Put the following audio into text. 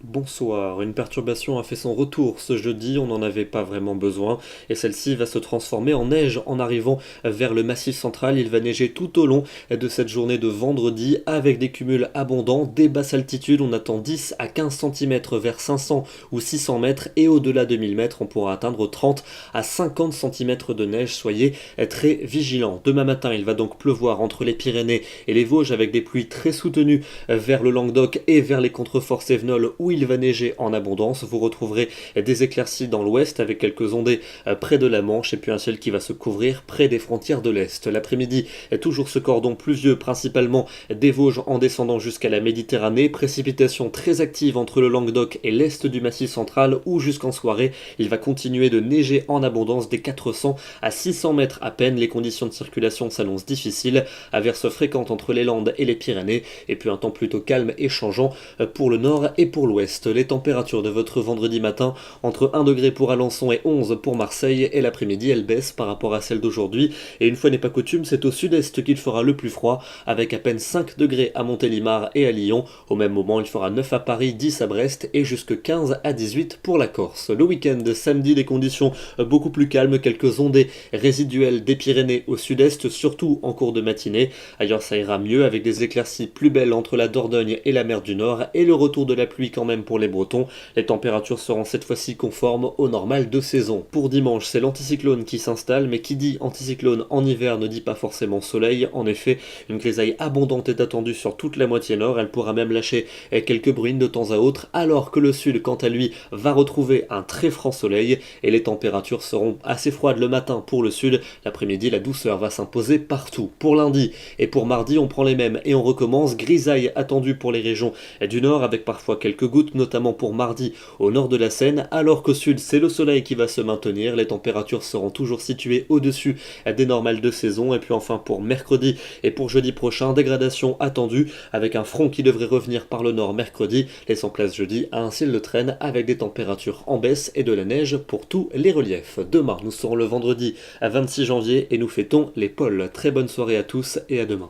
Bonsoir, une perturbation a fait son retour ce jeudi, on n'en avait pas vraiment besoin, et celle-ci va se transformer en neige en arrivant vers le Massif central. Il va neiger tout au long de cette journée de vendredi, avec des cumuls abondants, des basses altitudes, on attend 10 à 15 cm vers 500 ou 600 mètres, et au-delà de 1000 mètres, on pourra atteindre 30 à 50 cm de neige, soyez très vigilants. Demain matin, il va donc pleuvoir entre les Pyrénées et les Vosges, avec des pluies très soutenues vers le Languedoc et vers les contreforts cévenols, où il va neiger en abondance. Vous retrouverez des éclaircies dans l'ouest avec quelques ondées près de la Manche et puis un ciel qui va se couvrir près des frontières de l'Est. L'après-midi, toujours ce cordon pluvieux principalement des Vosges en descendant jusqu'à la Méditerranée. Précipitations très actives entre le Languedoc et l'est du Massif central, où jusqu'en soirée, il va continuer de neiger en abondance des 400 à 600 mètres à peine. Les conditions de circulation s'annoncent difficiles, averses fréquentes entre les Landes et les Pyrénées, et puis un temps plutôt calme et changeant pour le nord et pour l'ouest. Les températures de votre vendredi matin, entre 1 degré pour Alençon et 11 pour Marseille, et l'après-midi elles baissent par rapport à celles d'aujourd'hui, et une fois n'est pas coutume, c'est au sud-est qu'il fera le plus froid, avec à peine 5 degrés à Montélimar et à Lyon. Au même moment, il fera 9 à Paris, 10 à Brest et jusque 15 à 18 pour la Corse. Le week-end, samedi, des conditions beaucoup plus calmes, quelques ondées résiduelles des Pyrénées au sud-est, surtout en cours de matinée. Ailleurs ça ira mieux, avec des éclaircies plus belles entre la Dordogne et la mer du Nord, et le retour de la pluie quand même pour les Bretons. Les températures seront cette fois-ci conformes au normal de saison. Pour dimanche, c'est l'anticyclone qui s'installe, mais qui dit anticyclone en hiver ne dit pas forcément soleil. En effet, une grisaille abondante est attendue sur toute la moitié nord, elle pourra même lâcher quelques bruines de temps à autre, alors que le sud, quant à lui, va retrouver un très franc soleil, et les températures seront assez froides le matin pour le sud. L'après-midi, la douceur va s'imposer partout. Pour lundi et pour mardi, on prend les mêmes et on recommence. Grisaille attendue pour les régions du nord, avec parfois quelques gouttes, notamment pour mardi au nord de la Seine, alors qu'au sud c'est le soleil qui va se maintenir. Les températures seront toujours situées au-dessus des normales de saison. Et puis enfin pour mercredi et pour jeudi prochain, dégradation attendue, avec un front qui devrait revenir par le nord mercredi, laissant place jeudi à un ciel de traîne avec des températures en baisse et de la neige pour tous les reliefs. Demain nous serons le vendredi à 26 janvier et nous fêtons les pôles. Très bonne soirée à tous et à demain.